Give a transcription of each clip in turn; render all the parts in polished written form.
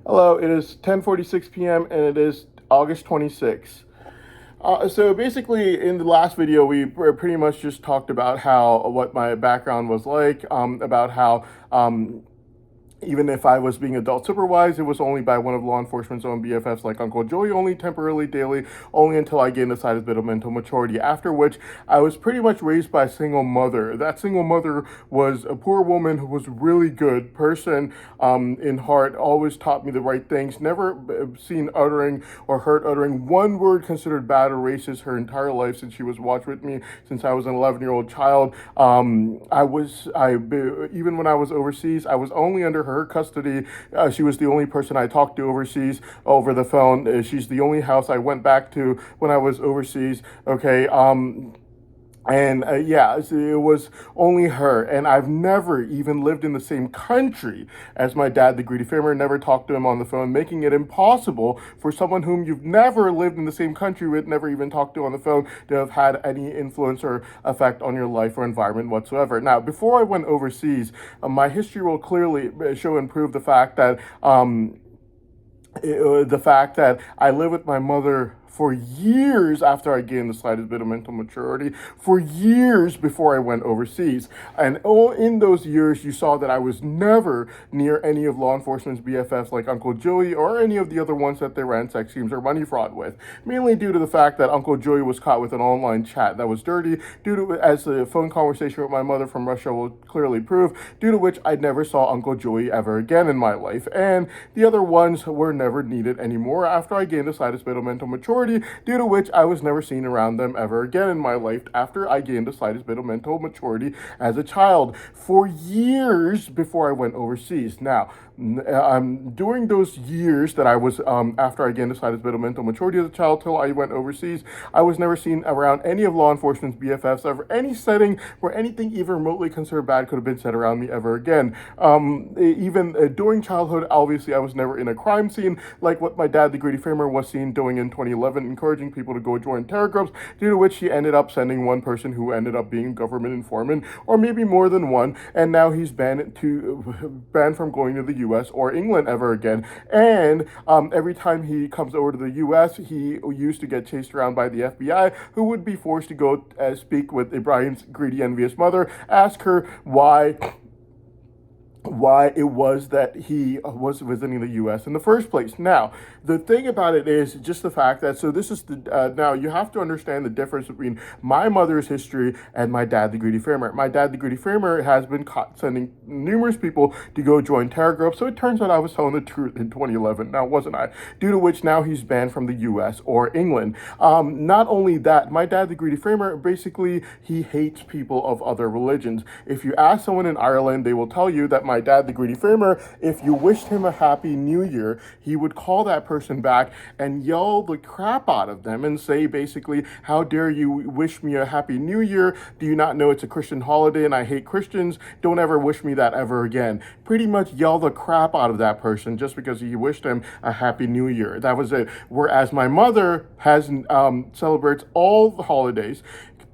Hello, it is 10:46 p.m. and it is August 26th. So basically, in the last video, we pretty much just talked about how what my background was like, about how even if I was being adult supervised, it was only by one of law enforcement's own BFFs like Uncle Joey, only temporarily daily, only until I gained a slight bit of mental maturity, after which I was pretty much raised by a single mother. That single mother was a poor woman who was really good person in heart, always taught me the right things, never seen uttering or heard uttering one word considered bad or racist her entire life since she was watched with me since I was an 11-year-old child. Even when I was overseas, I was only under her custody. She was the only person I talked to overseas over the phone. She's the only house I went back to when I was overseas. Okay. Yeah, so it was only her. And I've never even lived in the same country as my dad, the greedy farmer, never talked to him on the phone, making it impossible for someone whom you've never lived in the same country with, never even talked to on the phone, to have had any influence or effect on your life or environment whatsoever. Now, before I went overseas, my history will clearly show and prove the fact that I lived with my mother for years after I gained the slightest bit of mental maturity, for years before I went overseas. And in those years, you saw that I was never near any of law enforcement's BFFs like Uncle Joey or any of the other ones that they ran sex schemes or money fraud with, mainly due to the fact that Uncle Joey was caught with an online chat that was dirty, due to, as the phone conversation with my mother from Russia will clearly prove, due to which I never saw Uncle Joey ever again in my life. And the other ones were never needed anymore after I gained the slightest bit of mental maturity, due to which I was never seen around them ever again in my life after I gained the slightest bit of mental maturity as a child, for years before I went overseas. Now, during those years that I was, after I gained the slightest bit of mental maturity as a child till I went overseas, I was never seen around any of law enforcement's BFFs ever, any setting where anything even remotely considered bad could have been said around me ever again. Even during childhood, obviously, I was never in a crime scene like what my dad, the greedy farmer, was seen doing in 2011, encouraging people to go join terror groups, due to which he ended up sending one person who ended up being government informant, or maybe more than one, and now he's banned from going to the U.S. or England ever again. And every time he comes over to the U.S., he used to get chased around by the FBI, who would be forced to go speak with Ibrahim's greedy, envious mother, ask her why it was that he was visiting the U.S. in the first place. Now, the thing about it is just the fact that, so this is now you have to understand the difference between my mother's history and my dad, the greedy farmer. My dad, the greedy farmer, has been caught sending numerous people to go join terror groups, so it turns out I was telling the truth in 2011, now wasn't I? Due to which now he's banned from the U.S. or England. Not only that, my dad, the greedy farmer, basically, he hates people of other religions. If you ask someone in Ireland, they will tell you that my dad, the greedy farmer, if you wished him a happy new year, he would call that person back and yell the crap out of them and say basically, how dare you wish me a happy new year? Do you not know it's a Christian holiday and I hate Christians? Don't ever wish me that ever again. Pretty much yell the crap out of that person just because he wished him a happy new year. That was it. Whereas my mother has celebrates all the holidays.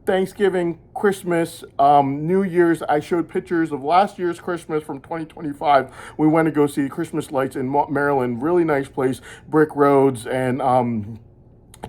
Thanksgiving, Christmas, New Year's. I showed pictures of last year's Christmas from 2025. We went to go see Christmas lights in Maryland. Really nice place, brick roads and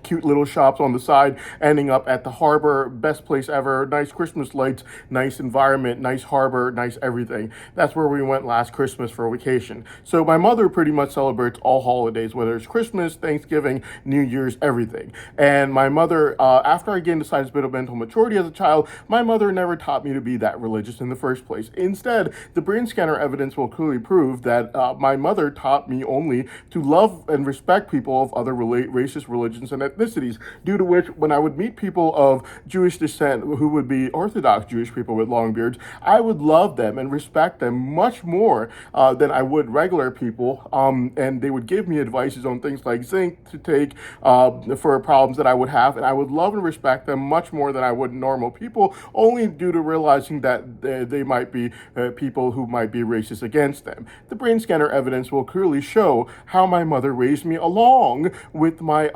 cute little shops on the side, ending up at the harbor. Best place ever. Nice Christmas lights, nice environment, nice harbor, nice everything. That's where we went last Christmas for a vacation. So my mother pretty much celebrates all holidays, whether it's Christmas, Thanksgiving, New Year's, everything. And my mother, after I gained a slight bit of mental maturity as a child, my mother never taught me to be that religious in the first place. Instead, the brain scanner evidence will clearly prove that my mother taught me only to love and respect people of other racist religions and ethnicities, due to which when I would meet people of Jewish descent who would be Orthodox Jewish people with long beards, I would love them and respect them much more than I would regular people, and they would give me advices on things like zinc to take for problems that I would have, and I would love and respect them much more than I would normal people, only due to realizing that they might be people who might be racist against them. The brain scanner evidence will clearly show how my mother raised me along with my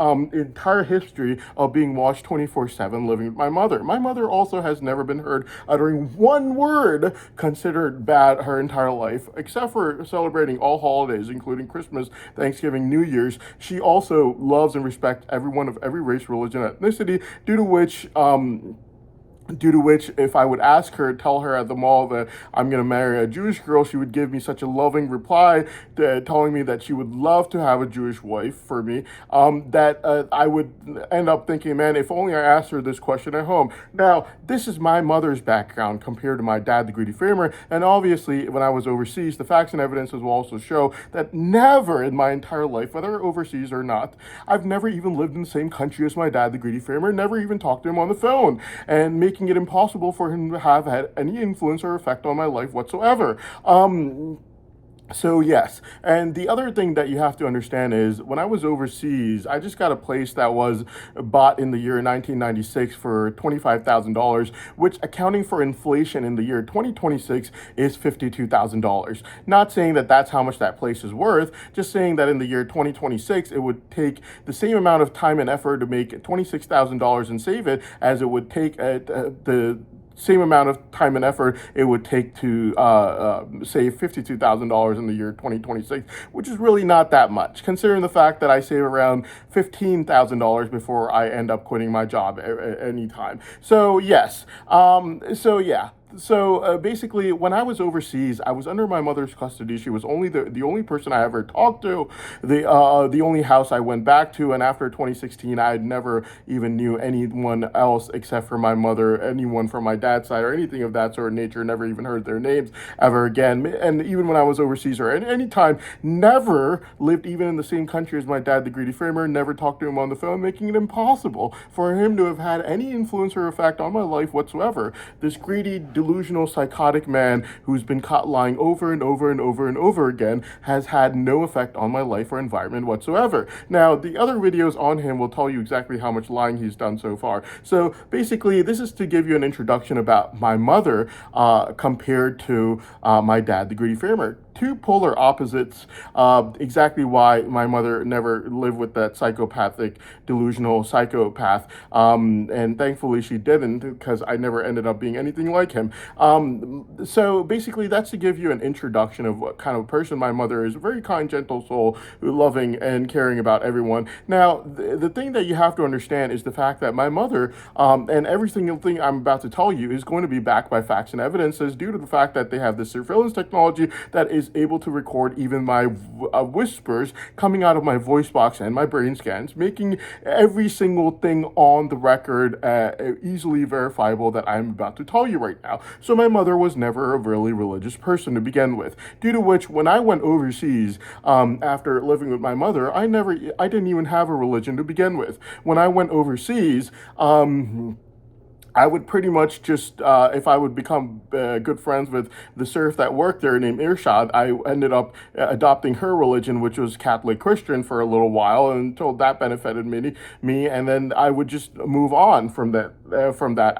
entire history of being watched 24/7 living with my mother. My mother also has never been heard uttering one word considered bad her entire life, except for celebrating all holidays, including Christmas, Thanksgiving, New Year's. She also loves and respects everyone of every race, religion, ethnicity, due to which, if I would ask her, tell her at the mall that I'm going to marry a Jewish girl, she would give me such a loving reply, telling me that she would love to have a Jewish wife for me, that I would end up thinking, man, if only I asked her this question at home. Now, this is my mother's background compared to my dad, the greedy framer, and obviously, when I was overseas, the facts and evidences will also show that never in my entire life, whether overseas or not, I've never even lived in the same country as my dad, the greedy framer, never even talked to him on the phone, and making it impossible for him to have had any influence or effect on my life whatsoever. So yes, and the other thing that you have to understand is when I was overseas, I just got a place that was bought in the year 1996 for $25,000, which accounting for inflation in the year 2026 is $52,000. Not saying that that's how much that place is worth, just saying that in the year 2026, it would take the same amount of time and effort to make $26,000 and save it as it would take the same amount of time and effort it would take to save $52,000 in the year 2026, which is really not that much, considering the fact that I save around $15,000 before I end up quitting my job anytime. So yes, so yeah. So basically, when I was overseas, I was under my mother's custody. She was only the only person I ever talked to, the only house I went back to, and after 2016, I had never even knew anyone else except for my mother, anyone from my dad's side or anything of that sort of nature. Never even heard their names ever again. And even when I was overseas or at any time, never lived even in the same country as my dad, the greedy framer. Never talked to him on the phone, making it impossible for him to have had any influence or effect on my life whatsoever. This greedy, delusional, psychotic man who's been caught lying over and over and over and over again has had no effect on my life or environment whatsoever. Now, the other videos on him will tell you exactly how much lying he's done so far. So basically, this is to give you an introduction about my mother compared to my dad, the greedy farmer. Two polar opposites, exactly why my mother never lived with that psychopathic, delusional psychopath. And thankfully she didn't, because I never ended up being anything like him. So basically that's to give you an introduction of what kind of person my mother is. A very kind, gentle soul, loving and caring about everyone. Now, the thing that you have to understand is the fact that my mother, and every single thing I'm about to tell you is going to be backed by facts and evidences due to the fact that they have this surveillance technology that is able to record even my whispers coming out of my voice box and my brain scans, making every single thing on the record easily verifiable that I'm about to tell you right now. So my mother was never a really religious person to begin with, due to which when I went overseas after living with my mother, I didn't even have a religion to begin with. When I went overseas, I would pretty much just, if I would become good friends with the serf that worked there named Irshad, I ended up adopting her religion, which was Catholic Christian, for a little while until that benefited me, and then I would just move on from that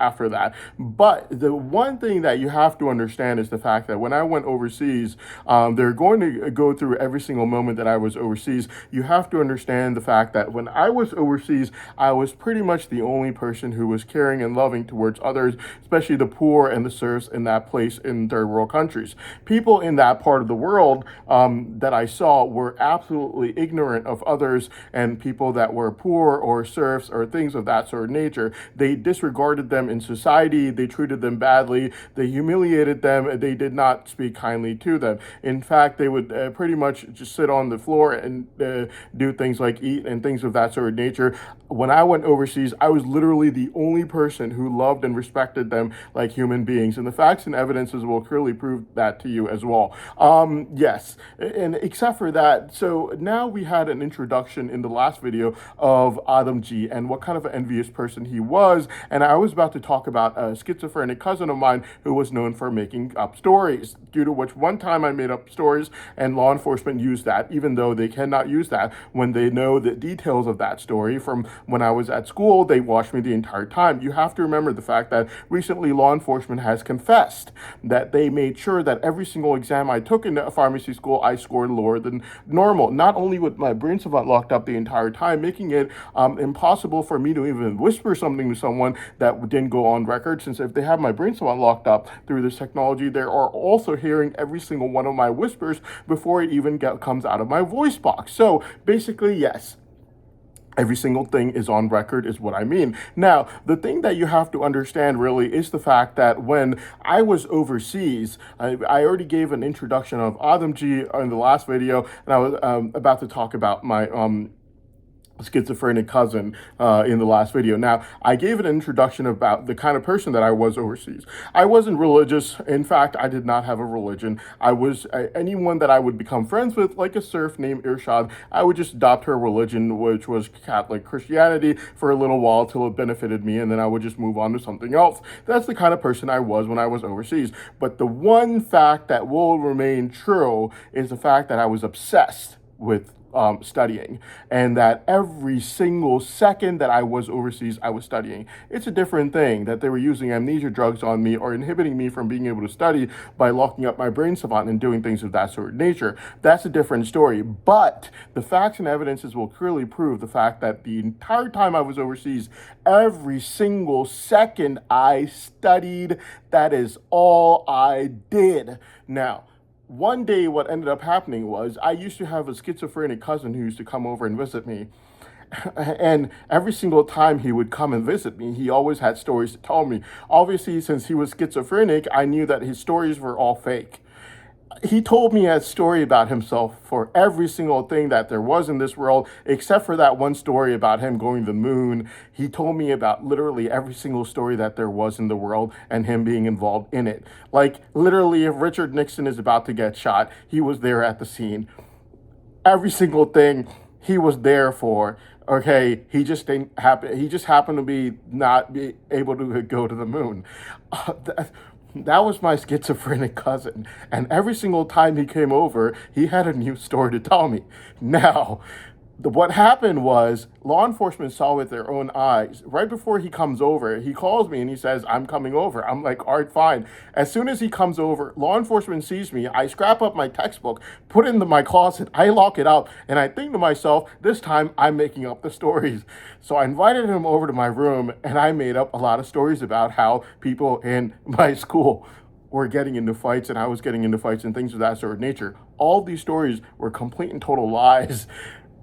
after that. But the one thing that you have to understand is the fact that when I went overseas, they're going to go through every single moment that I was overseas. You have to understand the fact that when I was overseas, I was pretty much the only person who was caring and loving towards others, especially the poor and the serfs in that place in third world countries. People in that part of the world that I saw were absolutely ignorant of others and people that were poor or serfs or things of that sort of nature. They disregarded them in society, they treated them badly, they humiliated them, they did not speak kindly to them. In fact, they would pretty much just sit on the floor and do things like eat and things of that sort of nature. When I went overseas, I was literally the only person who loved and respected them like human beings, and the facts and evidences will clearly prove that to you as well. Yes, and except for that, so now we had an introduction in the last video of Adam G and what kind of an envious person he was, And I was about to talk about a schizophrenic cousin of mine who was known for making up stories, due to which one time I made up stories and law enforcement used that, even though they cannot use that when they know the details of that story from when I was at school. They watched me the entire time. You have to remember the fact that recently law enforcement has confessed that they made sure that every single exam I took in a pharmacy school, I scored lower than normal. Not only with my brain savant locked up the entire time, making it impossible for me to even whisper something to someone that didn't go on record, since if they have my brain savant locked up through this technology, they are also hearing every single one of my whispers before it even comes out of my voice box. So basically, yes, every single thing is on record, is what I mean. Now, the thing that you have to understand really is the fact that when I was overseas, I already gave an introduction of Adamji in the last video, and I was about to talk about my schizophrenic cousin in the last video. Now, I gave an introduction about the kind of person that I was overseas. I wasn't religious. In fact, I did not have a religion. I was anyone that I would become friends with, like a serf named Irshad, I would just adopt her religion, which was Catholic Christianity, for a little while till it benefited me, and then I would just move on to something else. That's the kind of person I was when I was overseas. But the one fact that will remain true is the fact that I was obsessed with studying, and that every single second that I was overseas, I was studying. It's a different thing that they were using amnesia drugs on me or inhibiting me from being able to study by locking up my brain savant and doing things of that sort of nature. That's a different story. But the facts and evidences will clearly prove the fact that the entire time I was overseas, every single second I studied. That is all I did. Now, one day what ended up happening was I used to have a schizophrenic cousin who used to come over and visit me. And every single time he would come and visit me, he always had stories to tell me. Obviously, since he was schizophrenic, I knew that his stories were all fake. He told me a story about himself for every single thing that there was in this world, except for that one story about him going to the moon. He told me about literally every single story that there was in the world and him being involved in it. Like, literally, if Richard Nixon is about to get shot, he was there at the scene. Every single thing he was there for. Okay, he just didn't happen. He just happened to be not be able to go to the moon. That was my schizophrenic cousin. And every single time he came over, he had a new story to tell me. Now, what happened was law enforcement saw with their own eyes. Right before he comes over, he calls me and he says, I'm coming over. I'm like, all right, fine. As soon as he comes over, law enforcement sees me. I scrap up my textbook, put it into my closet, I lock it up, and I think to myself, this time I'm making up the stories. So I invited him over to my room and I made up a lot of stories about how people in my school were getting into fights and I was getting into fights and things of that sort of nature. All these stories were complete and total lies.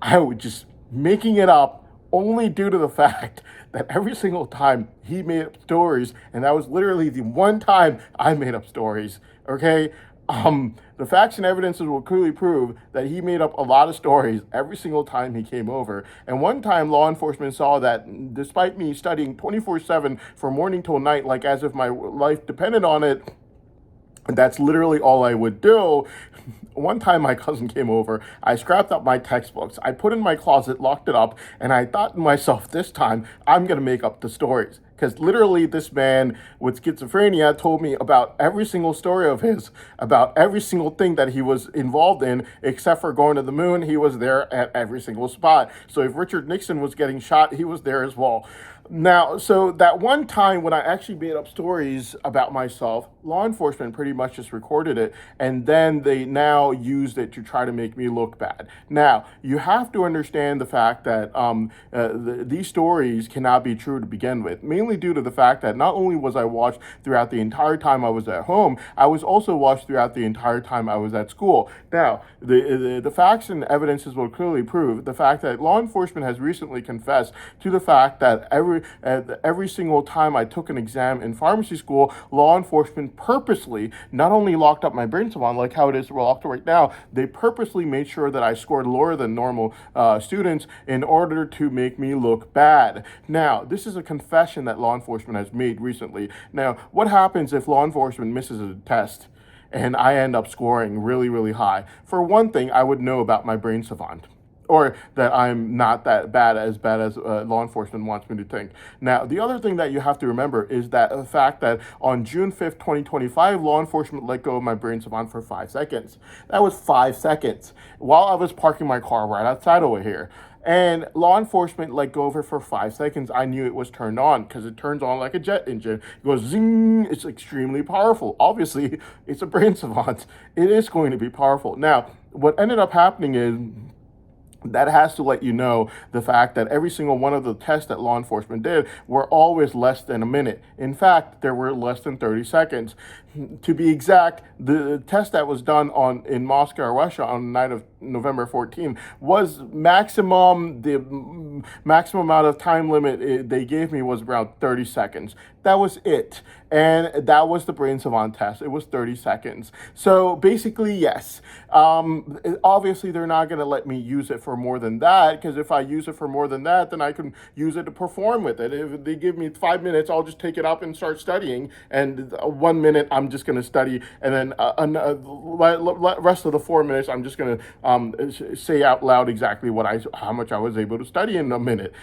I was just making it up only due to the fact that every single time he made up stories, and that was literally the one time I made up stories, okay? The facts and evidences will clearly prove that he made up a lot of stories every single time he came over. And one time law enforcement saw that despite me studying 24/7 from morning till night, like as if my life depended on it, and that's literally all I would do. One time my cousin came over, I scrapped up my textbooks, I put in my closet, locked it up, and I thought to myself, this time, I'm going to make up the stories. Because literally this man with schizophrenia told me about every single story of his, about every single thing that he was involved in, except for going to the moon. He was there at every single spot. So if Richard Nixon was getting shot, he was there as well. Now, so that one time when I actually made up stories about myself, law enforcement pretty much just recorded it, and then they now used it to try to make me look bad. Now, you have to understand the fact that these stories cannot be true to begin with, mainly due to the fact that not only was I watched throughout the entire time I was at home, I was also watched throughout the entire time I was at school. Now, the facts and evidences will clearly prove the fact that law enforcement has recently confessed to the fact that every single time I took an exam in pharmacy school, law enforcement purposely not only locked up my brain savant like how it is locked right now, they purposely made sure that I scored lower than normal students in order to make me look bad. Now, this is a confession that law enforcement has made recently. Now, what happens if law enforcement misses a test and I end up scoring really, really high? For one thing, I would know about my brain savant. or that I'm not that bad as law enforcement wants me to think. Now, the other thing that you have to remember is that the fact that on June 5th, 2025, law enforcement let go of my brain savant for 5 seconds. That was 5 seconds while I was parking my car right outside over here. And law enforcement let go of it for 5 seconds. I knew it was turned on because it turns on like a jet engine. It goes zing. It's extremely powerful. Obviously, it's a brain savant. It is going to be powerful. Now, what ended up happening is that has to let you know the fact that every single one of the tests that law enforcement did were always less than a minute. In fact, there were less than 30 seconds. To be exact, the test that was done in Moscow, Russia on the night of November 14th was the maximum amount of time limit they gave me was around 30 seconds. That was it. And that was the brain savant test. It was 30 seconds. So basically, yes. Obviously, they're not going to let me use it for more than that, because if I use it for more than that, then I can use it to perform with it. If they give me 5 minutes, I'll just take it up and start studying. And 1 minute, I'm just going to study. And then rest of the 4 minutes, I'm just going to say out loud exactly how much I was able to study in a minute.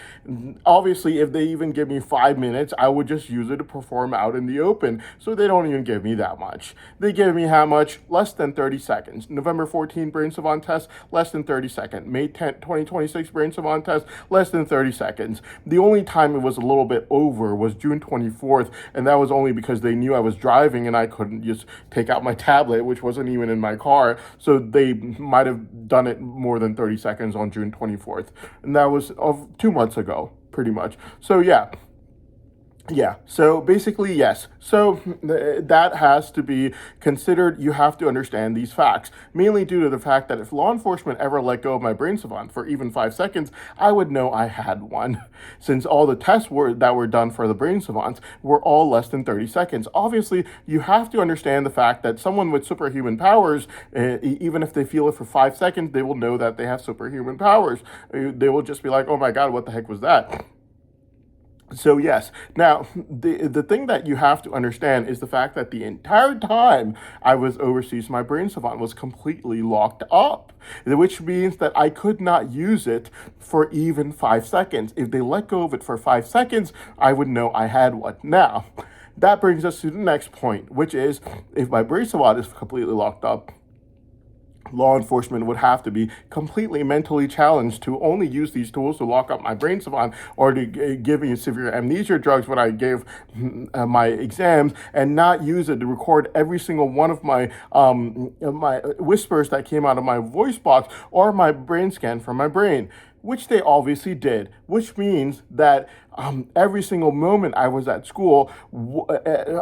Obviously, if they even give me 5 minutes, I would just use it to perform out in the open. So they don't even give me that much. They give me how much? Less than 30 seconds. November 14 brain savant test, less than 30 seconds. May 10th, 2026 brain savant test, less than 30 seconds. The only time it was a little bit over was June 24th, and that was only because they knew I was driving and I couldn't just take out my tablet, which wasn't even in my car. So they might have done it more than 30 seconds on June 24th. And that was 2 months ago, pretty much. So yeah, so basically, yes. So that has to be considered. You have to understand these facts, mainly due to the fact that if law enforcement ever let go of my brain savant for even 5 seconds, I would know I had one, since all the tests that were done for the brain savants were all less than 30 seconds. Obviously, you have to understand the fact that someone with superhuman powers, even if they feel it for 5 seconds, they will know that they have superhuman powers. They will just be like, oh my God, what the heck was that? So yes, now the thing that you have to understand is the fact that the entire time I was overseas, my brain savant was completely locked up, which means that I could not use it for even 5 seconds. If they let go of it for 5 seconds, I would know I had one. Now, that brings us to the next point, which is if my brain savant is completely locked up, law enforcement would have to be completely mentally challenged to only use these tools to lock up my brain savant or to give me severe amnesia drugs when I gave my exams, and not use it to record every single one of my my whispers that came out of my voice box or my brain scan from my brain, which they obviously did, which means that every single moment I was at school,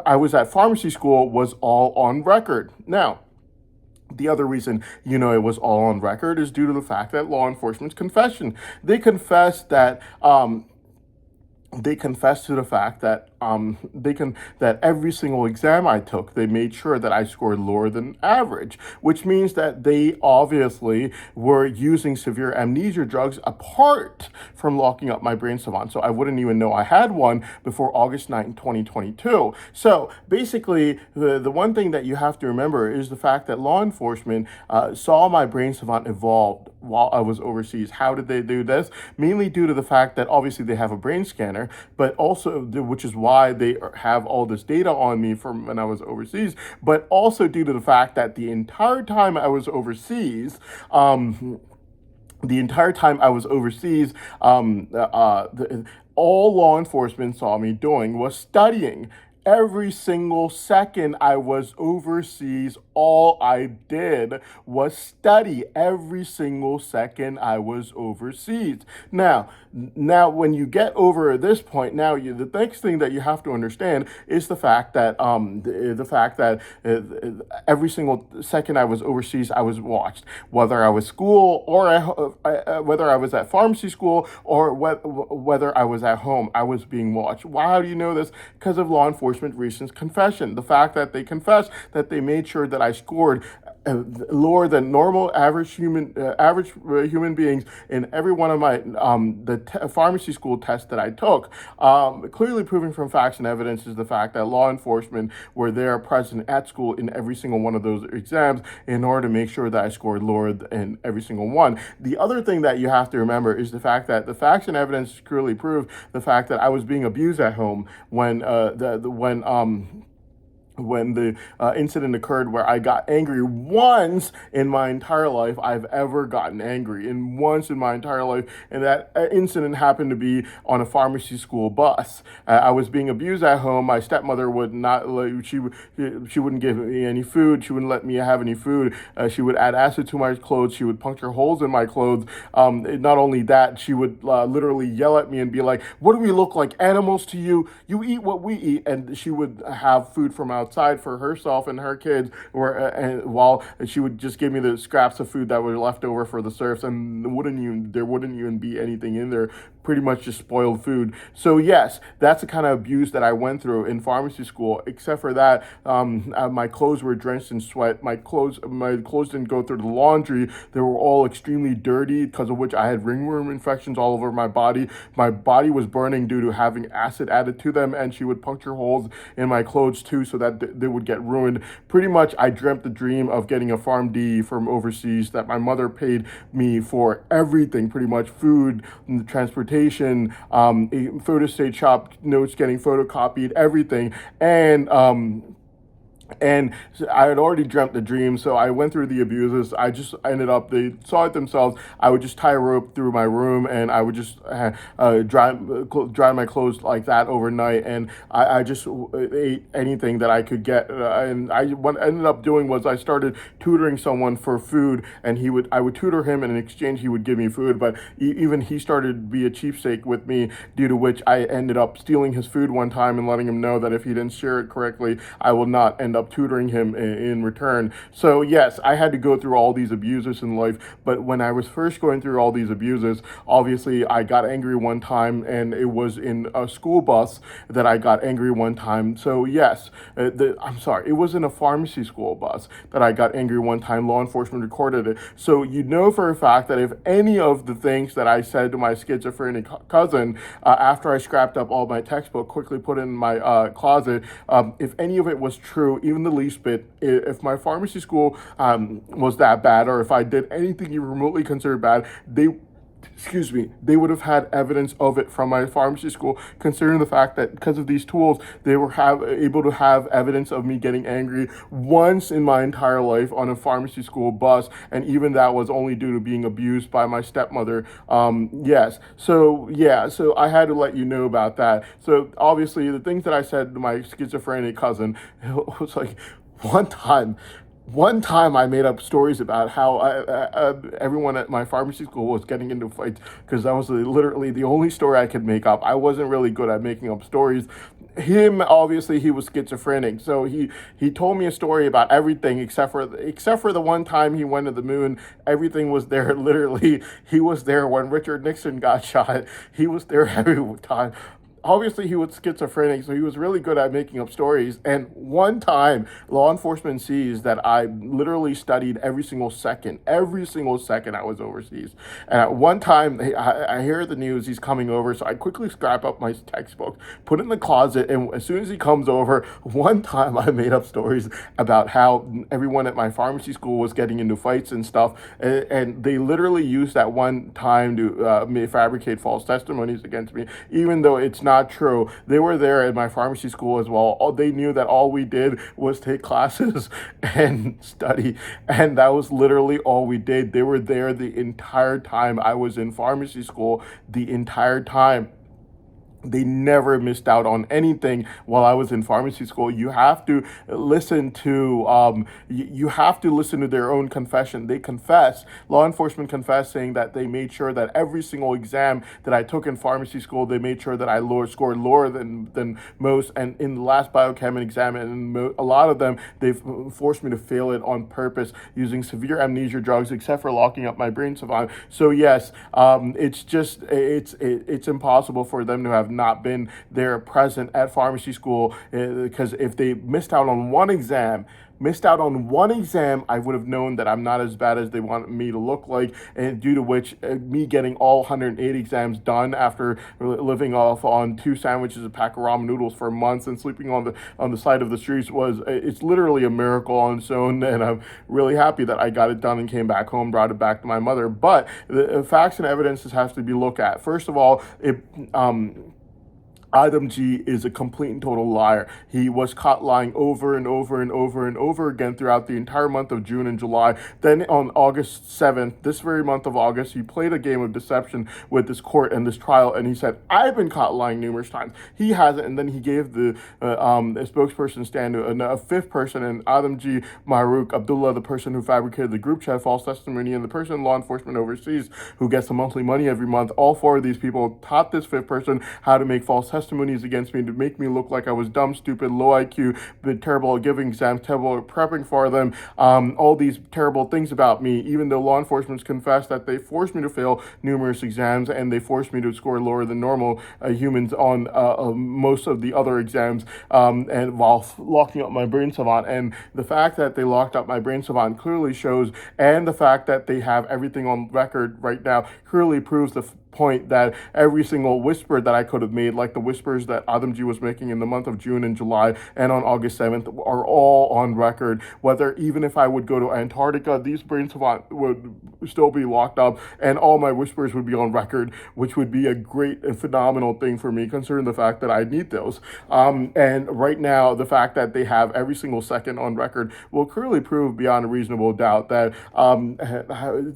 I was at pharmacy school, was all on record. Now, the other reason, it was all on record is due to the fact that law enforcement's confession. They confessed that they confessed to the fact that that every single exam I took, they made sure that I scored lower than average, which means that they obviously were using severe amnesia drugs apart from locking up my brain savant. So I wouldn't even know I had one before August 9th, 2022. So basically, the one thing that you have to remember is the fact that law enforcement saw my brain savant evolve while I was overseas. How did they do this? Mainly due to the fact that obviously they have a brain scanner, but also, which is why they have all this data on me from when I was overseas, but also due to the fact that the entire time I was overseas, all law enforcement saw me doing was studying. Every single second I was overseas, all I did was study. Every single second I was overseas. Now, when you get over this point, the next thing that you have to understand is the fact that every single second I was overseas, I was watched. Whether I was school or whether I was at pharmacy school or whether I was at home, I was being watched. How do you know this? Because of law enforcement recent confession. The fact that they confessed that they made sure that I scored lower than normal average human beings in every one of my pharmacy school tests that I took. Clearly proving from facts and evidence is the fact that law enforcement were there present at school in every single one of those exams in order to make sure that I scored lower in every single one. The other thing that you have to remember is the fact that the facts and evidence clearly prove the fact that I was being abused at home when the incident occurred where I got angry. Once in my entire life I've ever gotten angry, and once in my entire life, and that incident happened to be on a pharmacy school bus. I was being abused at home. My stepmother would not she wouldn't give me any food. She wouldn't let me have any food. She would add acid to my clothes. She would puncture holes in my clothes. Not only that, she would literally yell at me and be like, "What do we look like, animals to you? You eat what we eat." And she would have food from outside for herself and her kids, while she would just give me the scraps of food that were left over for the serfs, and there wouldn't even be anything in there. Pretty much just spoiled food. So yes, that's the kind of abuse that I went through in pharmacy school. Except for that, my clothes were drenched in sweat. My clothes didn't go through the laundry. They were all extremely dirty, because of which I had ringworm infections all over my body. My body was burning due to having acid added to them, and she would puncture holes in my clothes too, so that they would get ruined. Pretty much, I dreamt the dream of getting a PharmD from overseas, that my mother paid me for everything, pretty much food, transportation, a photo state shop, notes getting photocopied, everything. And I had already dreamt the dream, so I went through the abuses. I ended up, they saw it themselves. I would just tie a rope through my room, and I would just dry my clothes like that overnight. And I just ate anything that I could get. What I ended up doing was I started tutoring someone for food, and I would tutor him, and in exchange he would give me food. But even he started to be a cheapsake with me, due to which I ended up stealing his food one time and letting him know that if he didn't share it correctly, I will not end up tutoring him in return. So yes, I had to go through all these abuses in life, but when I was first going through all these abuses, obviously I got angry one time, and it was in a school bus that I got angry one time. So yes, I'm sorry, it was in a pharmacy school bus that I got angry one time. Law enforcement recorded it. So you know for a fact that if any of the things that I said to my schizophrenic cousin, after I scrapped up all my textbook, quickly put it in my closet, if any of it was true, even the least bit, if my pharmacy school was that bad, or if I did anything even remotely considered bad, they would have had evidence of it from my pharmacy school, considering the fact that because of these tools, they were able to have evidence of me getting angry once in my entire life on a pharmacy school bus, and even that was only due to being abused by my stepmother. Yes, so yeah, so I had to let you know about that. So obviously, the things that I said to my schizophrenic cousin, it was like, one time one time I made up stories about how everyone at my pharmacy school was getting into fights, because that was literally the only story I could make up. I wasn't really good at making up stories. Him, obviously, he was schizophrenic, so he told me a story about everything except for the one time he went to the moon. Everything was there. Literally, he was there when Richard Nixon got shot. He was there every time. Obviously, he was schizophrenic, so he was really good at making up stories. And one time, law enforcement sees that I literally studied every single second I was overseas. And at one time, I hear the news he's coming over, so I quickly scrap up my textbook, put it in the closet, and as soon as he comes over, one time I made up stories about how everyone at my pharmacy school was getting into fights and stuff, and they literally used that one time to fabricate false testimonies against me, even though it's not true. They were there at my pharmacy school as well. They knew that all we did was take classes and study, and that was literally all we did. They were there the entire time I was in pharmacy school, the entire time. They never missed out on anything while I was in pharmacy school. You have to listen to their own confession. They confess, law enforcement confessed, saying that they made sure that every single exam that I took in pharmacy school, they made sure that I scored lower than most. And in the last biochem exam, and a lot of them, they've forced me to fail it on purpose using severe amnesia drugs, except for locking up my brain savant. So yes, it's impossible for them to have not been there present at pharmacy school, because if they missed out on one exam, missed out on one exam, I would have known that I'm not as bad as they want me to look like, and due to which me getting all 108 exams done after living off on two sandwiches, a pack of ramen noodles for months, and sleeping on the side of the streets it's literally a miracle on its own, and I'm really happy that I got it done and came back home, brought it back to my mother. But the facts and evidences have to be looked at. First of all, Adam G is a complete and total liar. He was caught lying over and over and over and over again throughout the entire month of June and July. Then on August 7th, this very month of August, he played a game of deception with this court and this trial, and he said, I've been caught lying numerous times. He hasn't, and then he gave the spokesperson stand to a fifth person, and Adam G. Mahrukh Abdullah, the person who fabricated the group chat false testimony, and the person in law enforcement overseas who gets the monthly money every month. All four of these people taught this fifth person how to make false testimonies against me to make me look like I was dumb, stupid, low IQ, but terrible at giving exams, terrible at prepping for them, all these terrible things about me, even though law enforcement's confessed that they forced me to fail numerous exams and they forced me to score lower than normal humans on most of the other exams, and while locking up my brain savant. And the fact that they locked up my brain savant clearly shows, and the fact that they have everything on record right now clearly proves the point that every single whisper that I could have made, like the whispers that Adam G was making in the month of June and July and on August 7th, are all on record. Whether even if I would go to Antarctica, these brain savants would still be locked up and all my whispers would be on record, which would be a great and phenomenal thing for me, considering the fact that I need those. And right now, the fact that they have every single second on record will clearly prove beyond a reasonable doubt that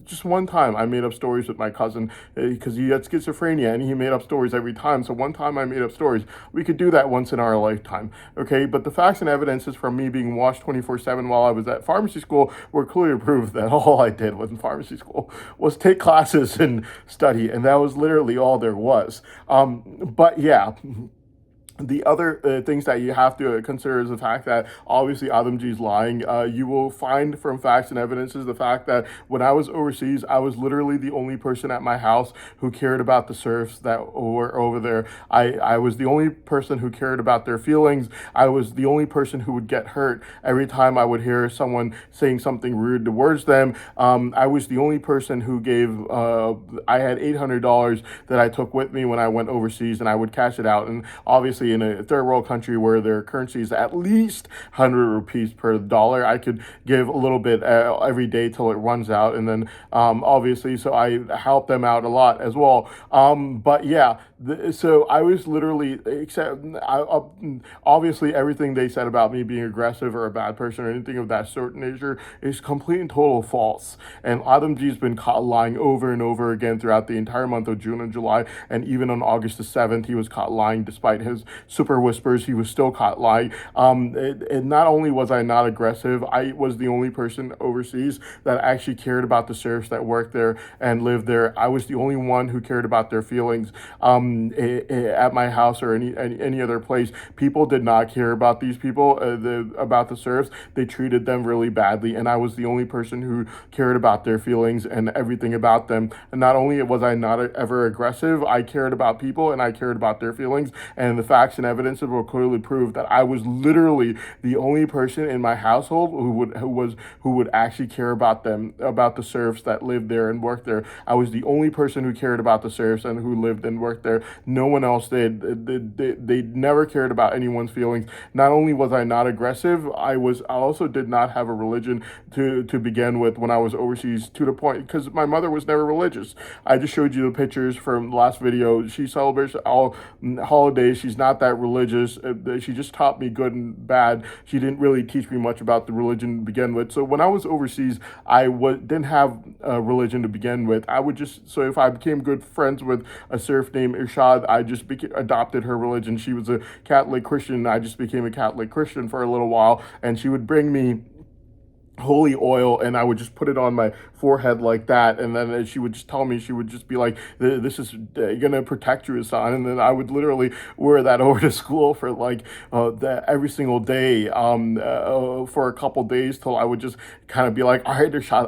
just one time I made up stories with my cousin because he had schizophrenia and he made up stories every time. So one time I made up stories. We could do that once in our lifetime, okay? But the facts and evidences from me being watched 24/7 while I was at pharmacy school were clearly proof that all I did was in pharmacy school was take classes and study, and that was literally all there was. But yeah. The other things that you have to consider is the fact that obviously Adam G is lying. You will find from facts and evidences the fact that when I was overseas, I was literally the only person at my house who cared about the serfs that were over there. I was the only person who cared about their feelings. I was the only person who would get hurt every time I would hear someone saying something rude towards them. I was the only person who gave, I had $800 that I took with me when I went overseas, and I would cash it out. And obviously in a third world country where their currency is at least 100 rupees per dollar, I could give a little bit every day till it runs out. And then obviously, so I helped them out a lot as well. But yeah, so I was literally, obviously everything they said about me being aggressive or a bad person or anything of that sort of nature is complete and total false. And Adam G's been caught lying over and over again throughout the entire month of June and July. And even on August the 7th, he was caught lying despite his super whispers. He was still caught lying. And not only was I not aggressive, I was the only person overseas that actually cared about the serfs that worked there and lived there. I was the only one who cared about their feelings at my house or any other place. People did not care about these people, about the serfs. They treated them really badly, and I was the only person who cared about their feelings and everything about them. And not only was I not ever aggressive, I cared about people and I cared about their feelings, and the facts and evidence will clearly prove that I was literally the only person in my household who would actually care about them, about the serfs that lived there and worked there. I was the only person who cared about the serfs and who lived and worked there. No one else did. They never cared about anyone's feelings. Not only was I not aggressive, I also did not have a religion to begin with when I was overseas, to the point because my mother was never religious. I just showed you the pictures from the last video. She celebrates all holidays. She's not that religious. She just taught me good and bad. She didn't really teach me much about the religion to begin with. So when I was overseas, I didn't have a religion to begin with. So if I became good friends with a serf named Irshad, I just adopted her religion. She was a Catholic Christian. I just became a Catholic Christian for a little while, and she would bring me holy oil and I would just put it on my forehead like that, and then she would just tell me, she would just be like, "This is gonna protect you, son," and then I would literally wear that over to school for like every single day for a couple days till I would just kind of be like, "All right, Rashad,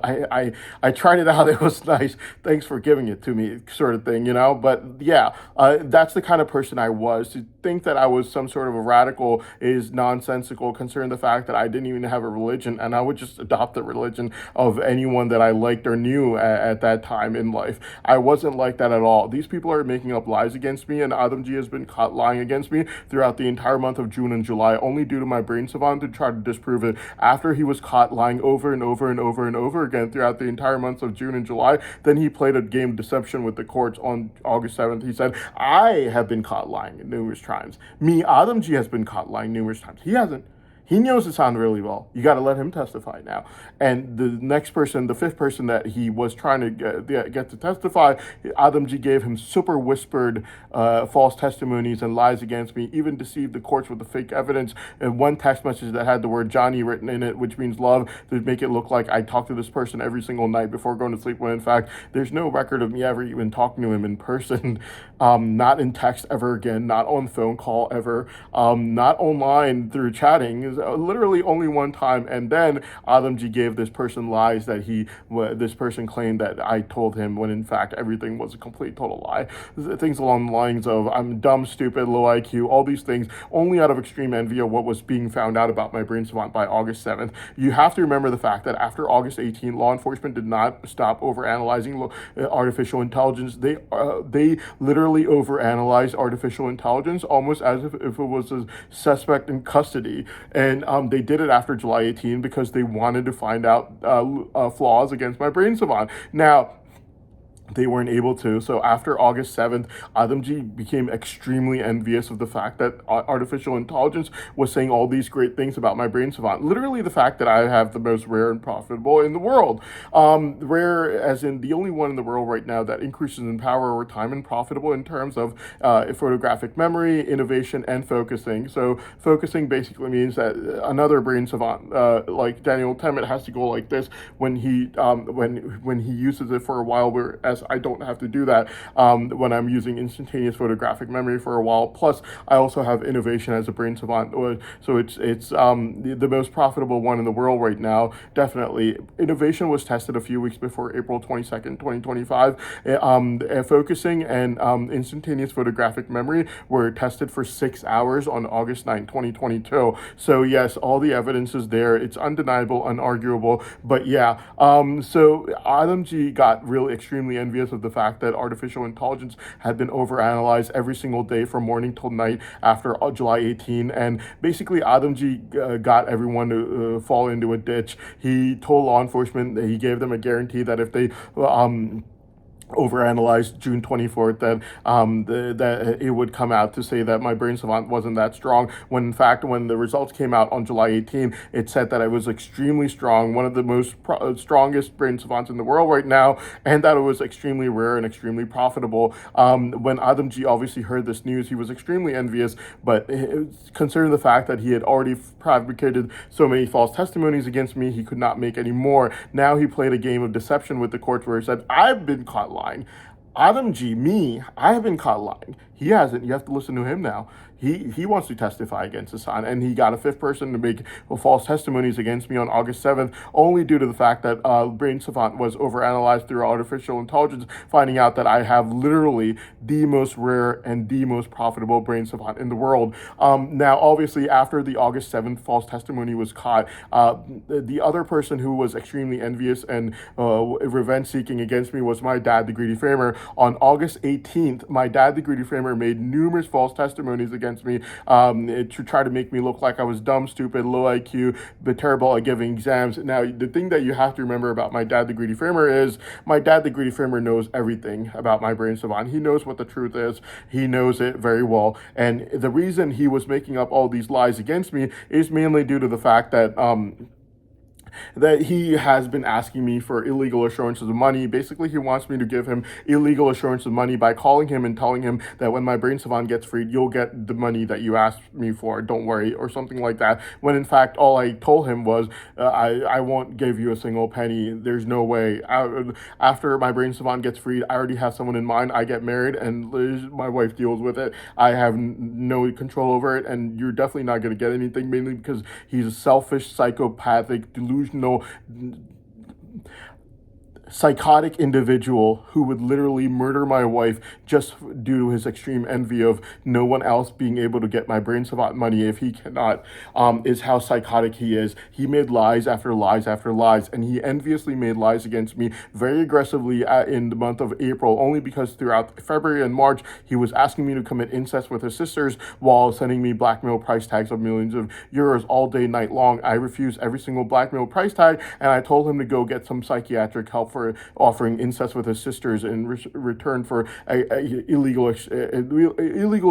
I tried it out. It was nice. Thanks for giving it to me," sort of thing, you know. But yeah, that's the kind of person I was. To think that I was some sort of a radical is nonsensical, considering the fact that I didn't even have a religion, and I would just adopt the religion of anyone that I liked or knew at that time in life. I wasn't like that at all. These people are making up lies against me, and Adamji has been caught lying against me throughout the entire month of June and July, only due to my brain savant to try to disprove it. After he was caught lying over and over and over and over again throughout the entire months of June and July, then he played a game of deception with the courts on August 7th. He said, "I have been caught lying numerous times. Me, Adamji, has been caught lying numerous times." He hasn't. He knows the sound really well. You got to let him testify now. And the next person, the fifth person that he was trying to get to testify, Adamji gave him super whispered false testimonies and lies against me, even deceived the courts with the fake evidence. And one text message that had the word Johnny written in it, which means love, to make it look like I talked to this person every single night before going to sleep, when in fact, there's no record of me ever even talking to him in person, not in text ever again, not on phone call ever, not online through chatting. Literally only one time, and then Adamji gave this person lies that this person claimed that I told him, when in fact everything was a complete total lie. Things along the lines of I'm dumb, stupid, low IQ, all these things, only out of extreme envy of what was being found out about my brain savant by August 7th. You have to remember the fact that after August 18th, law enforcement did not stop overanalyzing artificial intelligence. They literally overanalyzed artificial intelligence almost as if it was a suspect in custody. And they did it after July 18 because they wanted to find out flaws against my brain savant. Now, they weren't able to. So after August 7th, Adamji became extremely envious of the fact that artificial intelligence was saying all these great things about my brain savant. Literally the fact that I have the most rare and profitable in the world. Rare as in the only one in the world right now that increases in power over time, and profitable in terms of photographic memory, innovation, and focusing. So focusing basically means that another brain savant, like Daniel Tammet, has to go like this when he uses it for a while, whereas I don't have to do that when I'm using instantaneous photographic memory for a while. Plus, I also have innovation as a brain savant, so it's the most profitable one in the world right now. Definitely, innovation was tested a few weeks before April 22nd, 2025. Focusing and instantaneous photographic memory were tested for 6 hours on August 9th, 2022. So yes, all the evidence is there. It's undeniable, unarguable. But yeah, so Adamji got really extremely envious of the fact that artificial intelligence had been overanalyzed every single day from morning till night after July 18. And basically, Adamji got everyone to fall into a ditch. He told law enforcement that he gave them a guarantee that if they overanalyzed June 24th, that that it would come out to say that my brain savant wasn't that strong, when in fact when the results came out on July 18th, it said that I was extremely strong, one of the most strongest brain savants in the world right now, and that it was extremely rare and extremely profitable. When Adamji obviously heard this news, he was extremely envious, but considering the fact that he had already fabricated so many false testimonies against me, he could not make any more. Now he played a game of deception with the courts where he said, "I've been caught lying. Adamji, me, I have been caught lying. He hasn't. You have to listen to him now. He wants to testify against Hassan, and he got a fifth person to make false testimonies against me on August 7th, only due to the fact that Brain Savant was overanalyzed through artificial intelligence, finding out that I have literally the most rare and the most profitable Brain Savant in the world. Now, obviously, after the August 7th false testimony was caught, the other person who was extremely envious and revenge-seeking against me was my dad, the Greedy Framer. On August 18th, my dad, the Greedy Framer, made numerous false testimonies against me to try to make me look like I was dumb, stupid, low IQ, but terrible at giving exams. Now, the thing that you have to remember about my dad, the Greedy Framer, is my dad, the Greedy Framer, knows everything about my brain savant. He knows what the truth is. He knows it very well. And the reason he was making up all these lies against me is mainly due to the fact that that he has been asking me for illegal assurances of money. Basically, he wants me to give him illegal assurance of money by calling him and telling him that when my brain savant gets freed, you'll get the money that you asked me for. Don't worry, or something like that. When in fact, all I told him was, I won't give you a single penny. There's no way. After my brain savant gets freed, I already have someone in mind. I get married, and my wife deals with it. I have no control over it, and you're definitely not going to get anything, mainly because he's a selfish, psychopathic, delusional, psychotic individual who would literally murder my wife just due to his extreme envy of no one else being able to get my brain savant money if he cannot, is how psychotic he is. He made lies after lies after lies, and he enviously made lies against me very aggressively in the month of April, only because throughout February and March, he was asking me to commit incest with his sisters while sending me blackmail price tags of millions of euros all day, night long. I refused every single blackmail price tag, and I told him to go get some psychiatric help for offering incest with his sisters in return for illegal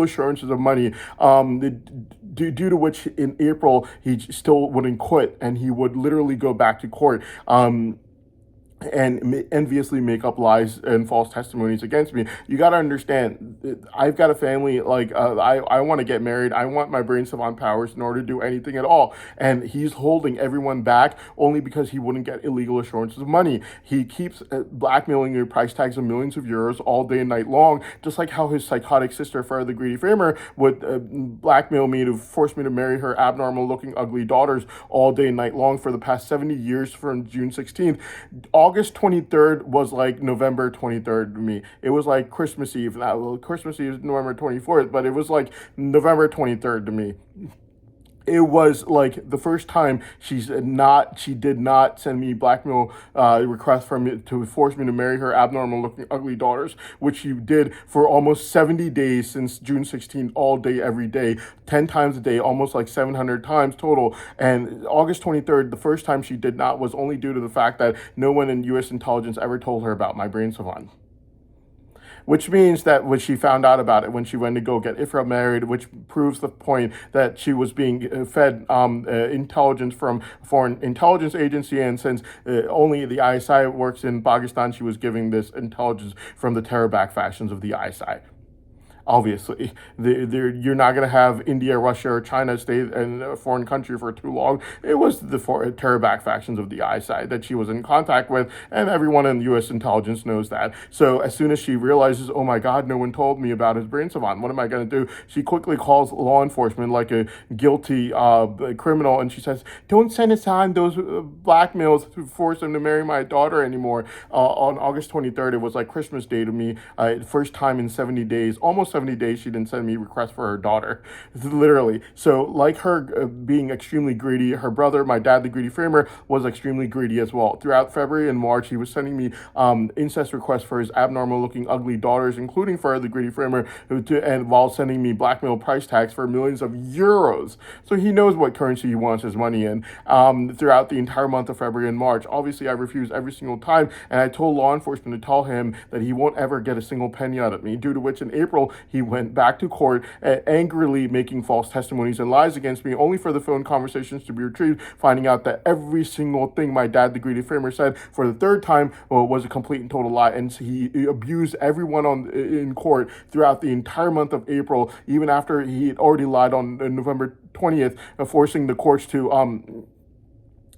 assurances of money. Due to which, in April, he still wouldn't quit, and he would literally go back to court. And enviously make up lies and false testimonies against me. You got to understand, I've got a family. Like, I want to get married. I want my brain savant powers in order to do anything at all. And he's holding everyone back only because he wouldn't get illegal assurances of money. He keeps blackmailing your price tags of millions of euros all day and night long, just like how his psychotic sister, Farah the Greedy Framer, would blackmail me to force me to marry her abnormal looking, ugly daughters all day and night long for the past 70 years from June 16th. August 23rd was like November 23rd to me. It was like Christmas Eve. Now, Christmas Eve is November 24th, but it was like November 23rd to me. It was like the first time she did not send me blackmail requests from me to force me to marry her abnormal looking ugly daughters, which she did for almost 70 days since June 16th, all day, every day, 10 times a day, almost like 700 times total. And August 23rd, the first time she did not, was only due to the fact that no one in U.S. intelligence ever told her about my brain savant. Which means that when she found out about it, when she went to go get Ifra married, which proves the point that she was being fed intelligence from a foreign intelligence agency, and since only the ISI works in Pakistan, she was giving this intelligence from the terror-backed factions of the ISI. Obviously, you're not going to have India, Russia, or China stay in a foreign country for too long. It was the terror-backed factions of the ISI that she was in contact with, and everyone in U.S. intelligence knows that. So as soon as she realizes, oh my God, no one told me about his brain savant, what am I going to do? She quickly calls law enforcement like a guilty criminal, and she says, don't send us on those blackmails to force him to marry my daughter anymore. On August 23rd, it was like Christmas Day to me, first time in 70 days, almost 70 days she didn't send me requests for her daughter, literally. So like her being extremely greedy, her brother, my dad, the Greedy Framer, was extremely greedy as well. Throughout February and March, he was sending me incest requests for his abnormal looking ugly daughters, including for the Greedy Framer, and while sending me blackmail price tags for millions of euros. So he knows what currency he wants his money in. Throughout the entire month of February and March, obviously I refused every single time, and I told law enforcement to tell him that he won't ever get a single penny out of me, due to which in April he went back to court, angrily making false testimonies and lies against me, only for the phone conversations to be retrieved, finding out that every single thing my dad, the Greedy Framer, said for the third time was a complete and total lie. And he abused everyone in court throughout the entire month of April, even after he had already lied on November 20th, forcing the courts to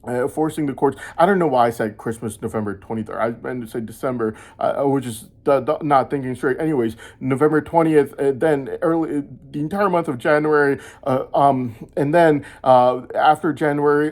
I don't know why I said Christmas, November 23rd. I meant to say December. I was just not thinking straight. Anyways, November 20th, then early, the entire month of January, and then after January,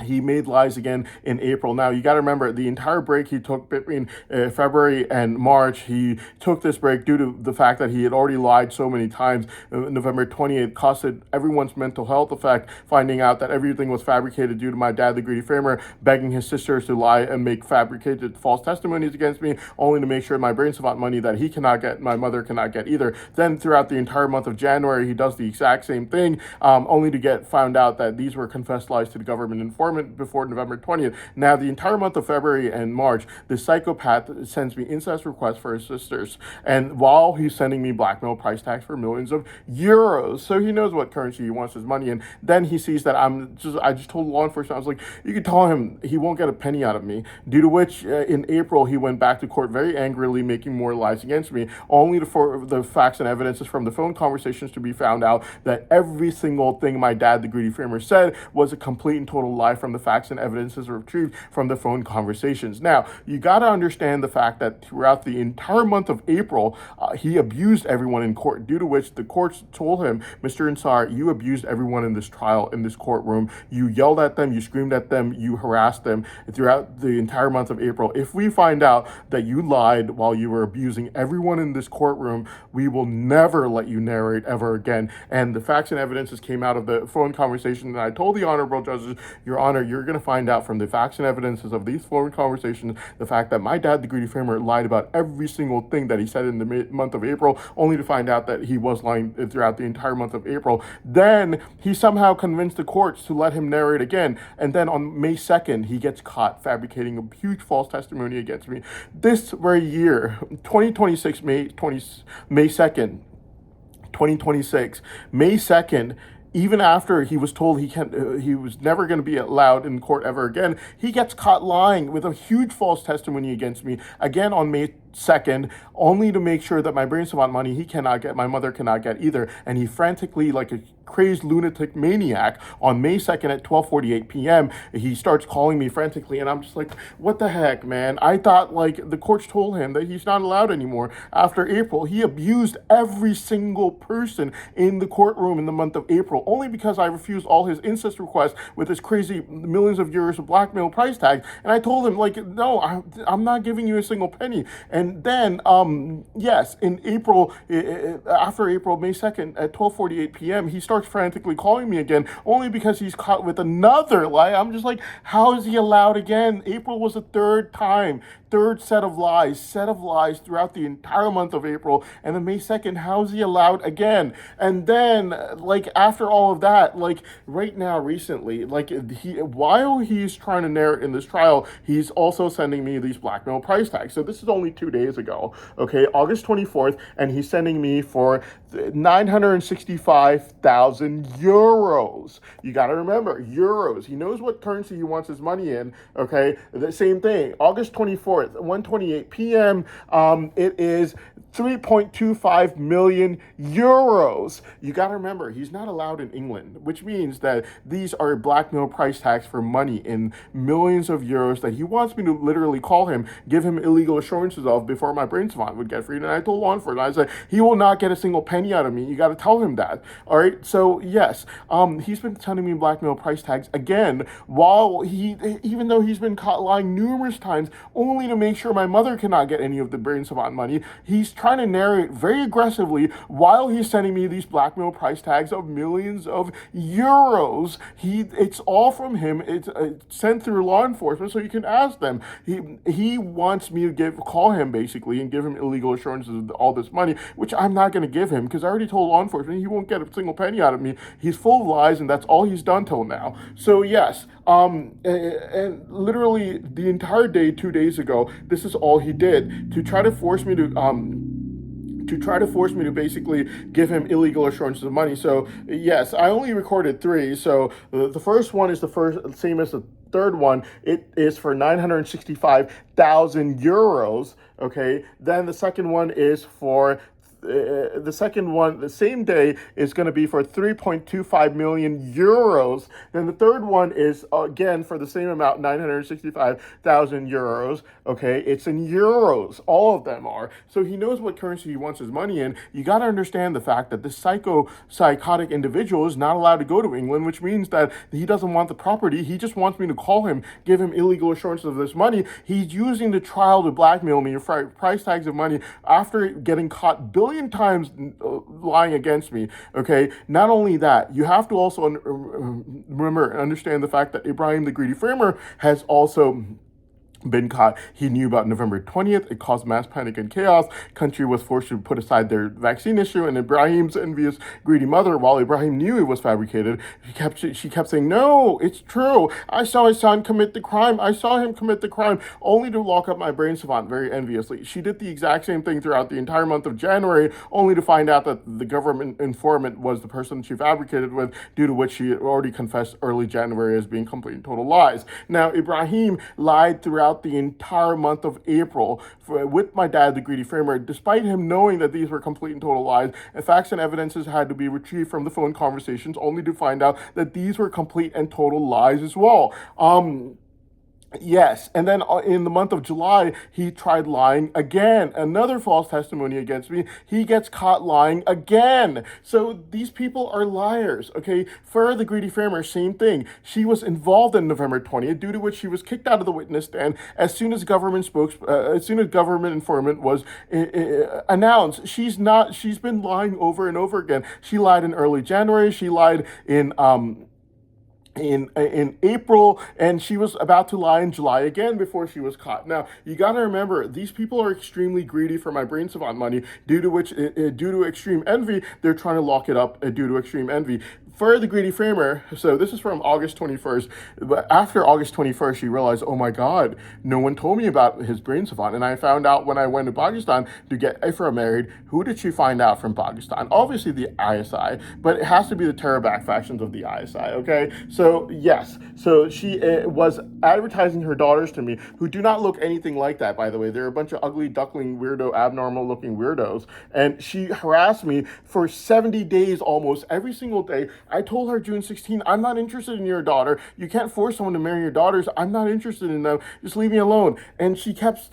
he made lies again in April. Now, you got to remember, the entire break he took between February and March, he took this break due to the fact that he had already lied so many times. November 20th costed everyone's mental health effect, finding out that everything was fabricated due to my dad, the Greedy Framer, begging his sisters to lie and make fabricated false testimonies against me, only to make sure my brain savant money that he cannot get, my mother cannot get either. Then throughout the entire month of January, he does the exact same thing, only to get found out that these were confessed lies to the government enforcement, apartment before November 20th. Now, the entire month of February and March, this psychopath sends me incest requests for his sisters, and while he's sending me blackmail price tags for millions of euros. So he knows what currency he wants his money in. Then he sees that I just told law enforcement, I was like, you can tell him he won't get a penny out of me. Due to which, in April, he went back to court very angrily, making more lies against me, only for the facts and evidences from the phone conversations to be found out that every single thing my dad, the greedy framer, said was a complete and total lie from the facts and evidences retrieved from the phone conversations. Now, you got to understand the fact that throughout the entire month of April, he abused everyone in court, due to which the courts told him, Mr. Ansar, you abused everyone in this trial, in this courtroom. You yelled at them, you screamed at them, you harassed them throughout the entire month of April. If we find out that you lied while you were abusing everyone in this courtroom, we will never let you narrate ever again. And the facts and evidences came out of the phone conversation, and I told the honorable judges, Your Honor, you're going to find out from the facts and evidences of these phone conversations the fact that my dad, the greedy framer, lied about every single thing that he said in the month of April, only to find out that he was lying throughout the entire month of April. Then he somehow convinced the courts to let him narrate again, and then on May 2nd, he gets caught fabricating a huge false testimony against me. This very year, 2026, May 2nd, 2026, May 2nd, even after he was told he was never going to be allowed in court ever again, he gets caught lying with a huge false testimony against me again on May 2nd, only to make sure that my brain savant money he cannot get, my mother cannot get either. And he frantically, like a crazed lunatic maniac, on May 2nd at 12:48 p.m., he starts calling me frantically, and I'm just like, what the heck, man? I thought, like, the courts told him that he's not allowed anymore after April. He abused every single person in the courtroom in the month of April, only because I refused all his incest requests with his crazy millions of euros of blackmail price tag. And I told him, like, no, I'm not giving you a single penny. And then, yes, in April, after April, May 2nd at 12:48 p.m., he starts frantically calling me again, only because he's caught with another lie. I'm just like, how is he allowed again? April was the third set of lies throughout the entire month of April. And then May 2nd, how is he allowed again? And then, like, after all of that, like, right now, recently, like, while he's trying to narrate in this trial, he's also sending me these blackmail price tags. So this is only 2 days ago, okay, August 24th, and he's sending me for 965,000 euros. You got to remember, euros. He knows what currency he wants his money in, okay? The same thing, August 24th, 1:28 p.m., it is 3.25 million euros. You got to remember, he's not allowed in England, which means that these are blackmail price tags for money in millions of euros that he wants me to literally call him, give him illegal assurances of before my brain savant would get freed. And I told law enforcement, I said, he will not get a single penny out of me. You got to tell him that. All right. So yes, he's been sending me blackmail price tags again, while even though he's been caught lying numerous times, only to make sure my mother cannot get any of the brain savant money. He's trying to narrate very aggressively while he's sending me these blackmail price tags of millions of euros. It's all from him. It's sent through law enforcement, so you can ask them. He wants me to call him basically and give him illegal assurances of all this money, which I'm not going to give him, because I already told law enforcement he won't get a single penny out of me. He's full of lies, and that's all he's done till now. So yes, and literally the entire day, 2 days ago, this is all he did to try to force me to basically give him illegal assurances of money. So yes, I only recorded 3. So the first one is the same as the third one. It is for 965,000 euros. Okay. Then the second one is for the same day, is going to be for 3.25 million euros. Then the third one is again for the same amount, 965,000 euros. Okay, it's in euros. All of them are. So he knows what currency he wants his money in. You got to understand the fact that this psychotic individual is not allowed to go to England, which means that he doesn't want the property. He just wants me to call him, give him illegal assurances of this money. He's using the trial to blackmail me for price tags of money after getting caught billion times lying against me. Okay, not only that, you have to also remember and understand the fact that Ibrahim the greedy framer has also been caught. He knew about November 20th. It caused mass panic and chaos. Country was forced to put aside their vaccine issue, and Ibrahim's envious, greedy mother, while Ibrahim knew it was fabricated, she kept saying, "No, it's true. I saw his son commit the crime. I saw him commit the crime," only to lock up my brain savant very enviously. She did the exact same thing throughout the entire month of January, only to find out that the government informant was the person she fabricated with, due to which she had already confessed early January as being complete and total lies. Now, Ibrahim lied throughout the entire month of April with my dad, the greedy framer, despite him knowing that these were complete and total lies. And facts and evidences had to be retrieved from the phone conversations, only to find out that these were complete and total lies as well. Yes, and then in the month of July, he tried lying again. Another false testimony against me. He gets caught lying again. So these people are liars, okay? For the greedy framer, same thing. She was involved in November 20th, due to which she was kicked out of the witness stand as soon as government informant was announced. She's been lying over and over again. She lied in early January. She lied in April, and she was about to lie in July again before she was caught. Now, you got to remember, these people are extremely greedy for my brain savant money, due to extreme envy, they're trying to lock it up due to extreme envy. For the greedy framer, so this is from August 21st, but after August 21st, she realized, oh my God, no one told me about his brain savant. And I found out when I went to Pakistan to get Ifra married. Who did she find out from Pakistan? Obviously the ISI, but it has to be the Taraback factions of the ISI, okay? So yes, so she was advertising her daughters to me, who do not look anything like that, by the way. They're a bunch of ugly duckling weirdo, abnormal looking weirdos. And she harassed me for 70 days almost every single day. I told her June 16, I'm not interested in your daughter. You can't force someone to marry your daughters. I'm not interested in them. Just leave me alone. And she kept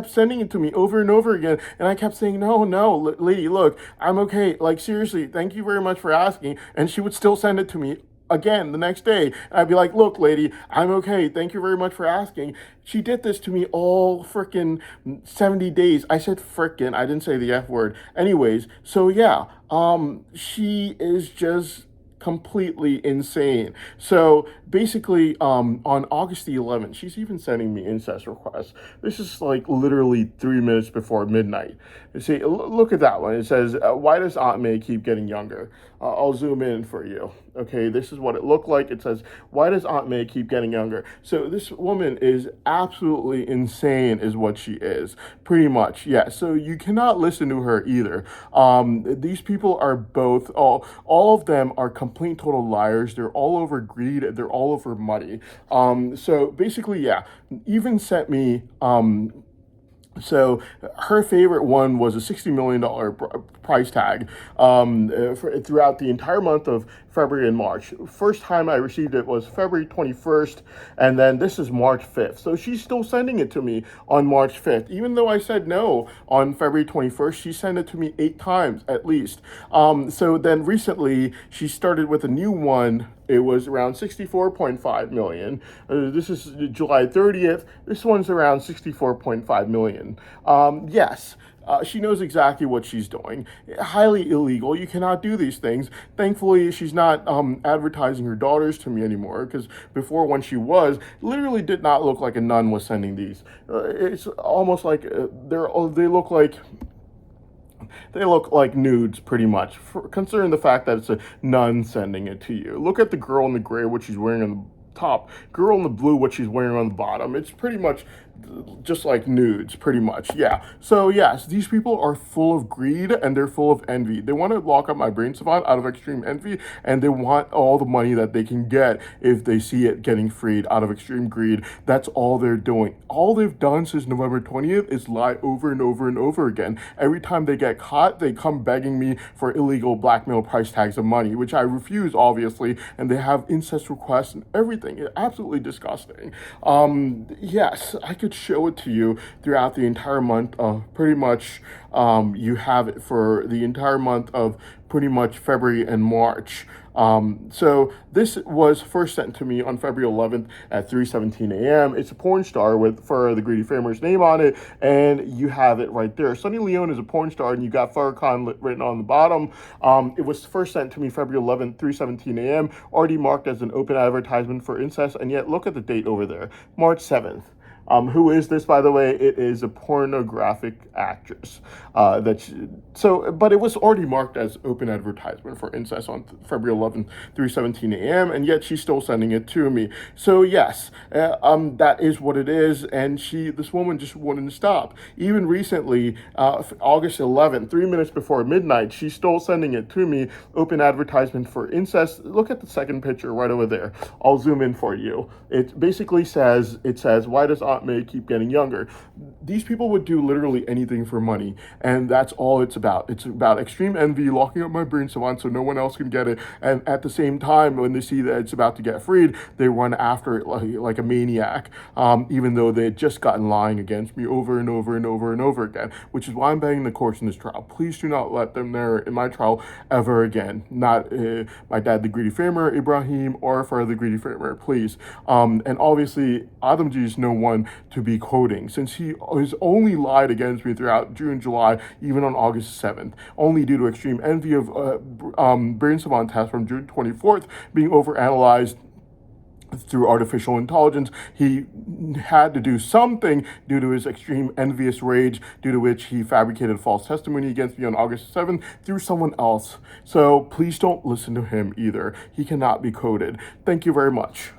sending it to me over and over again. And I kept saying, no, lady, look, I'm okay. Like, seriously, thank you very much for asking. And she would still send it to me again the next day. And I'd be like, look, lady, I'm okay. Thank you very much for asking. She did this to me all frickin' 70 days. I said frickin', I didn't say the F word. Anyways, so yeah, she is just completely insane. So basically, on August the 11th, she's even sending me incest requests. This is like literally 3 minutes before midnight. You see, look at that one. It says, why does Aunt May keep getting younger? I'll zoom in for you. Okay, this is what it looked like. It says, why does Aunt May keep getting younger? So this woman is absolutely insane is what she is, pretty much. Yeah, so you cannot listen to her either. These people are both, all of them are complete total liars. They're all over greed. They're all over money. So basically, yeah, even sent me, so her favorite one was a $60 million price tag throughout the entire month of February and March. First time I received it was February 21st, and then this is March 5th. So she's still sending it to me on March 5th. Even though I said no on February 21st, she sent it to me 8 times at least. So then recently she started with a new one. It was around 64.5 million. This is July 30th. This one's around 64.5 million. Yes. She knows exactly what she's doing. Highly illegal. You cannot do these things. Thankfully, she's not advertising her daughters to me anymore, because before, when she was, literally did not look like a nun was sending these. It's almost like they look like nudes, pretty much, considering the fact that it's a nun sending it to you. Look at the girl in the gray, what she's wearing on the top. Girl in the blue, what she's wearing on the bottom. It's pretty much just like nudes, pretty much. Yeah. So yes, these people are full of greed and they're full of envy. They want to lock up my brain savant out of extreme envy, and they want all the money that they can get if they see it getting freed out of extreme greed. That's all they're doing. All they've done since November 20th is lie over and over and over again. Every time they get caught, they come begging me for illegal blackmail price tags of money, which I refuse, obviously, and they have incest requests and everything. It's absolutely disgusting. Yes, I could show it to you throughout the entire month. Pretty much, you have it for the entire month of pretty much February and March. So this was first sent to me on February 11th at 3:17 a.m. It's a porn star with For the Greedy Framer's name on it, and you have it right there. Sunny Leone is a porn star, and you got Farrakhan written on the bottom. It was first sent to me February 11th, 3:17 a.m., already marked as an open advertisement for incest, and yet look at the date over there, March 7th. Who is this, by the way? It is a pornographic actress. But it was already marked as open advertisement for incest on February 11th, 3:17 a.m., and yet she's still sending it to me. So yes, that is what it is, and this woman just wouldn't stop. Even recently, August 11th, 3 minutes before midnight, she's still sending it to me. Open advertisement for incest. Look at the second picture right over there. I'll zoom in for you. It basically says, why does Aunt May keep getting younger? These people would do literally anything for money, and that's all it's about. It's about extreme envy, locking up my brain savant so no one else can get it, and at the same time, when they see that it's about to get freed, they run after it like a maniac, even though they had just gotten lying against me over and over and over and over again, which is why I'm begging the courts in this trial. Please do not let them narrate in my trial ever again. Not my dad, the greedy framer, Ibrahim, or Farah, the greedy framer, please. And obviously, Adamji is no one to be quoting, since he has only lied against me throughout June, July, even on August 7th, only due to extreme envy of brain savant tests from June 24th being overanalyzed through artificial intelligence. He had to do something due to his extreme envious rage, due to which he fabricated false testimony against me on August 7th through someone else. So please don't listen to him either. He cannot be quoted. Thank you very much.